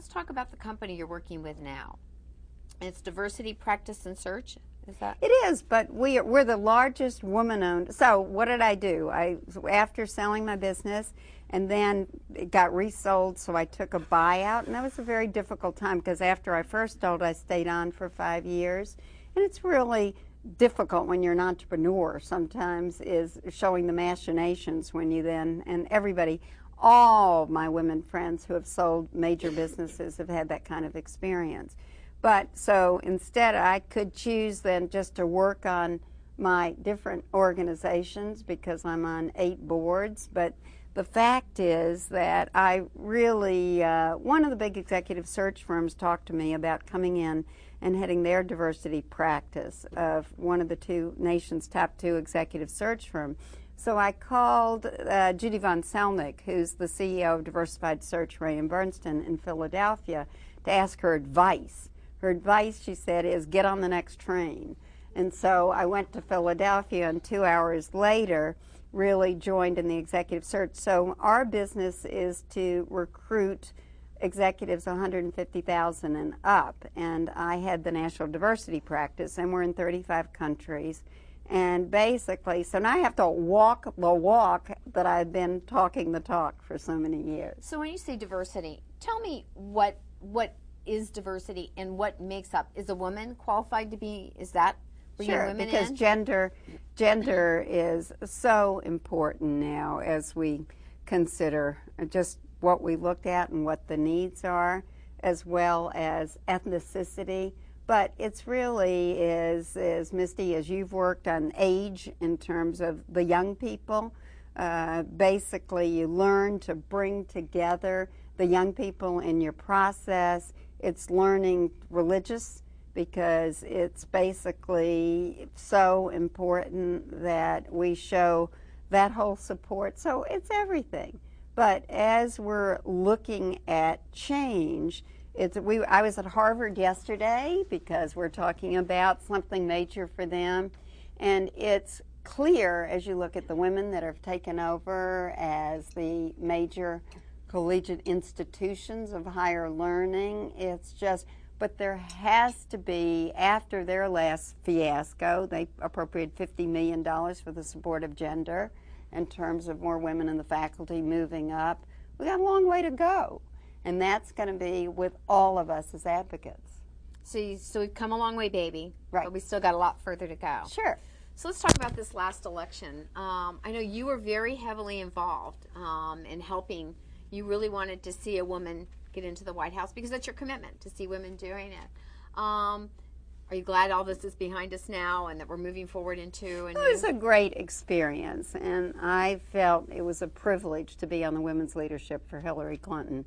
Let's talk about the company you're working with now. It's Diversity Practice and Search. Is that? It is, but we're the largest woman-owned. So what did I do? After selling my business, and then it got resold, so I took a buyout, and that was a very difficult time because after I first sold, I stayed on for 5 years, and it's really difficult when you're an entrepreneur sometimes is showing the machinations when you then, and everybody, all my women friends who have sold major businesses have had that kind of experience. But so instead I could choose then just to work on my different organizations because I'm on 8 boards. But the fact is that I really, one of the big executive search firms talked to me about coming in and heading their diversity practice of one of the nation's top 2 executive search firms. So I called Judy Von Selnick, who's the CEO of Diversified Search Ray & Bernstein in Philadelphia, to ask her advice. Her advice, she said, is get on the next train. And so I went to Philadelphia, and 2 hours later really joined in the executive search. So our business is to recruit executives 150,000 and up, and I had the national diversity practice, and we're in 35 countries. And basically, so now I have to walk the walk that I've been talking the talk for so many years. So when you say diversity, tell me what is diversity and what makes up. Is a woman qualified to be, is that bringing Sure, women because in? gender is so important now as we consider just what we looked at and what the needs are, as well as ethnicity. But it's really is Misty, as you've worked on age in terms of the young people, basically you learn to bring together the young people in your process. It's learning religious because it's basically so important that we show that whole support. So it's everything. But as we're looking at change, I was at Harvard yesterday because we're talking about something major for them, and it's clear as you look at the women that have taken over as the major collegiate institutions of higher learning. It's just, but there has to be, after their last fiasco, they appropriated $50 million for the support of gender in terms of more women in the faculty moving up. We got a long way to go. And that's going to be with all of us as advocates. So we've come a long way, baby. Right. But we still got a lot further to go. Sure. So let's talk about this last election. I know you were very heavily involved in helping. You really wanted to see a woman get into the White House because that's your commitment, to see women doing it. Are you glad all this is behind us now and that we're moving forward into a new... It was a great experience, and I felt it was a privilege to be on the women's leadership for Hillary Clinton.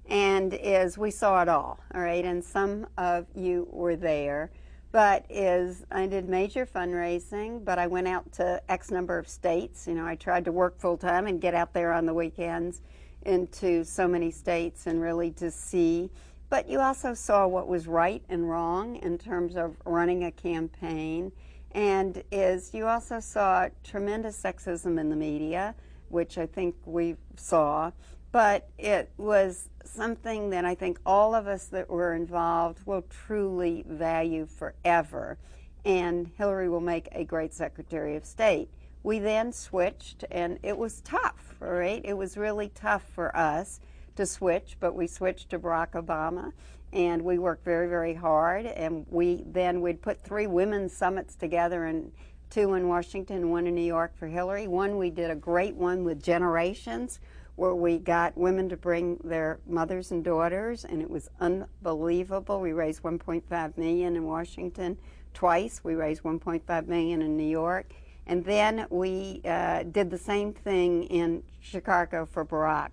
And we saw it all right, and some of you were there. But I did major fundraising, but I went out to X number of states. You know, I tried to work full-time and get out there on the weekends into so many states and really to see. But you also saw what was right and wrong in terms of running a campaign. And you also saw tremendous sexism in the media, which I think we saw. But it was something that I think all of us that were involved will truly value forever. And Hillary will make a great Secretary of State. We then switched, and it was tough, right? It was really tough for us to switch, but we switched to Barack Obama, and we worked very, very hard. And we'd put 3 women's summits together, and 2 in Washington, 1 in New York for Hillary. We did a great one with Generations, where we got women to bring their mothers and daughters, and it was unbelievable. We raised $1.5 million in Washington twice. We raised $1.5 million in New York. And then we did the same thing in Chicago for Barack.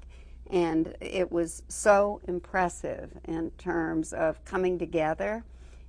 And it was so impressive in terms of coming together.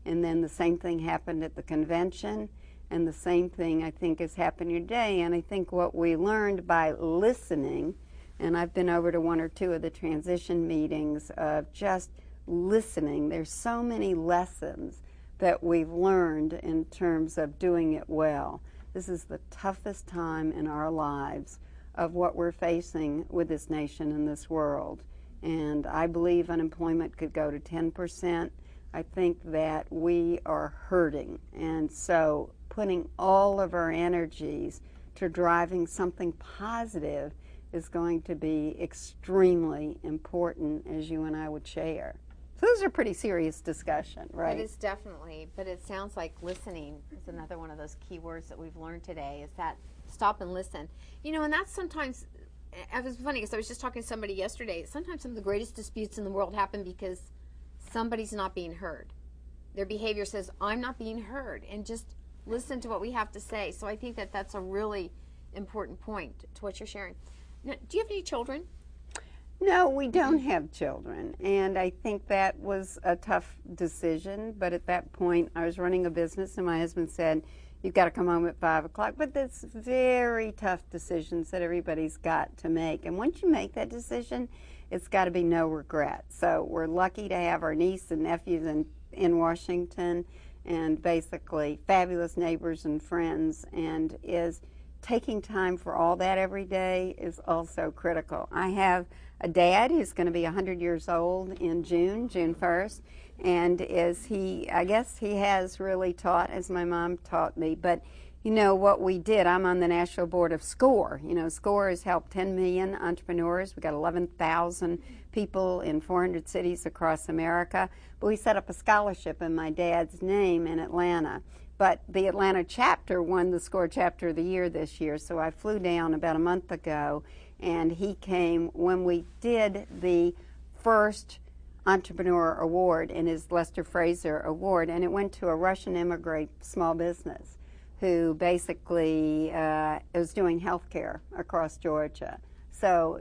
And then the same thing happened at the convention. And the same thing, I think, is happening today. And I think what we learned by listening, and I've been over to 1 or 2 of the transition meetings of just listening. There's so many lessons that we've learned in terms of doing it well. This is the toughest time in our lives of what we're facing with this nation and this world. and I believe unemployment could go to 10%. I think that we are hurting, and so putting all of our energies to driving something positive is going to be extremely important, as you and I would share. So those are pretty serious discussion, right? It is definitely, but it sounds like listening is another one of those key words that we've learned today, is that stop and listen. You know, and that's sometimes, it was funny because I was just talking to somebody yesterday, sometimes some of the greatest disputes in the world happen because somebody's not being heard. Their behavior says, I'm not being heard, and just listen to what we have to say. So I think that that's a really important point to what you're sharing. Now, do you have any children? No, we don't have children, and I think that was a tough decision, but at that point I was running a business and my husband said, you've got to come home at 5 o'clock, but that's very tough decisions that everybody's got to make, and once you make that decision, it's got to be no regret. So we're lucky to have our niece and nephews in Washington, and basically fabulous neighbors and friends, and is taking time for all that every day is also critical. I have a dad who's going to be 100 years old in June 1st, and I guess he has really taught, as my mom taught me, but you know what we did, I'm on the national board of SCORE. You know, SCORE has helped 10 million entrepreneurs. We got 11,000 people in 400 cities across America, but we set up a scholarship in my dad's name in Atlanta. But the Atlanta chapter won the SCORE Chapter of the Year this year, so I flew down about a month ago, and he came when we did the first entrepreneur award in his Lester Fraser Award, and it went to a Russian immigrant small business who basically is doing healthcare across Georgia. So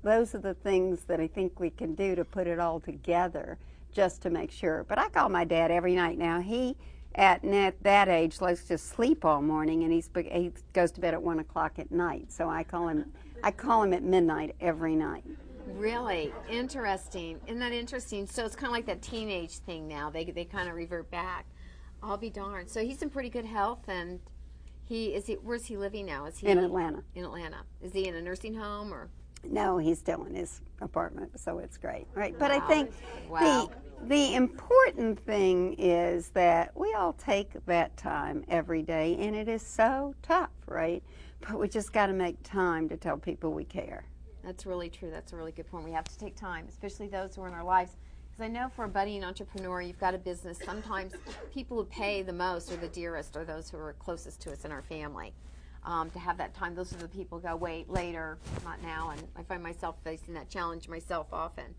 those are the things that I think we can do to put it all together just to make sure. But I call my dad every night now. He at that age likes to sleep all morning, and he goes to bed at 1 o'clock at night. So I call him at midnight every night. Really interesting. Isn't that interesting? So it's kind of like that teenage thing now. They kind of revert back. I'll be darned. So he's in pretty good health, and where's he living now? Is he in Atlanta? In Atlanta. Is he in a nursing home or? No, he's still in his apartment, so it's great, right? Wow. But I think the important thing is that we all take that time every day, and it is so tough, right? But we just got to make time to tell people we care. That's really true. That's a really good point. We have to take time, especially those who are in our lives. Because I know for a budding entrepreneur, you've got a business, sometimes people who pay the most or the dearest are those who are closest to us in our family. To have that time, those are the people who go, wait, later, not now. And I find myself facing that challenge myself often.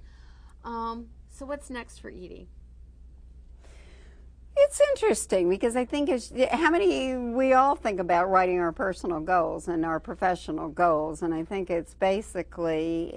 So what's next for Edie? It's interesting because I think we all think about writing our personal goals and our professional goals, and I think it's basically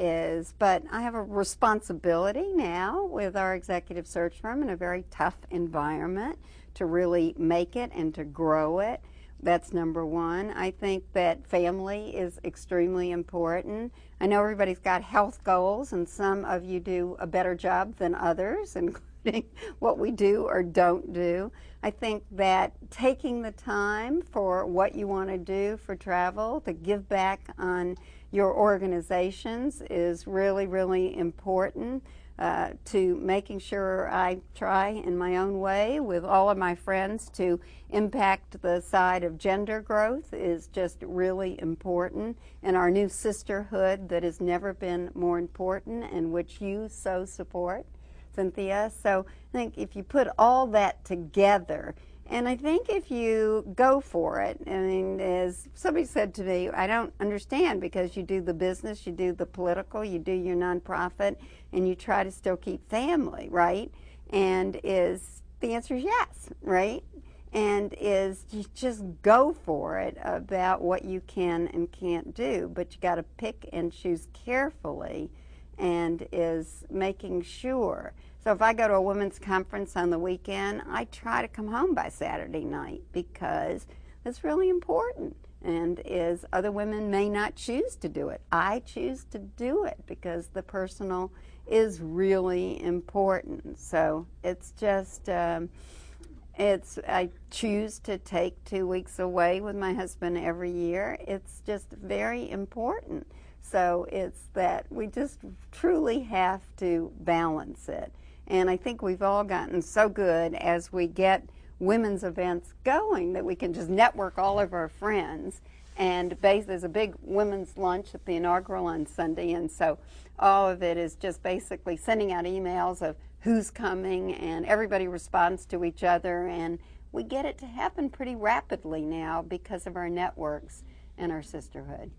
but I have a responsibility now with our executive search firm in a very tough environment to really make it and to grow it. That's number one. I think that family is extremely important. I know everybody's got health goals, and some of you do a better job than others, including what we do or don't do. I think that taking the time for what you want to do for travel, to give back on your organizations is really, really important. To making sure I try in my own way with all of my friends to impact the side of gender growth is just really important, and our new sisterhood that has never been more important and which you so support, Cynthia. So I think if you put all that together, and I think if you go for it, I mean, as somebody said to me, I don't understand, because you do the business, you do the political, you do your nonprofit, and you try to still keep family, right? And the answer is yes, right? And you just go for it about what you can and can't do, but you got to pick and choose carefully, and is making sure. So if I go to a women's conference on the weekend, I try to come home by Saturday night, because that's really important. And other women may not choose to do it. I choose to do it because the personal is really important. So it's just, I choose to take 2 weeks away with my husband every year. It's just very important So it's that we just truly have to balance it. And I think we've all gotten so good as we get women's events going that we can just network all of our friends. And there's a big women's lunch at the inaugural on Sunday, and so all of it is just basically sending out emails of who's coming, and everybody responds to each other, and we get it to happen pretty rapidly now because of our networks and our sisterhood.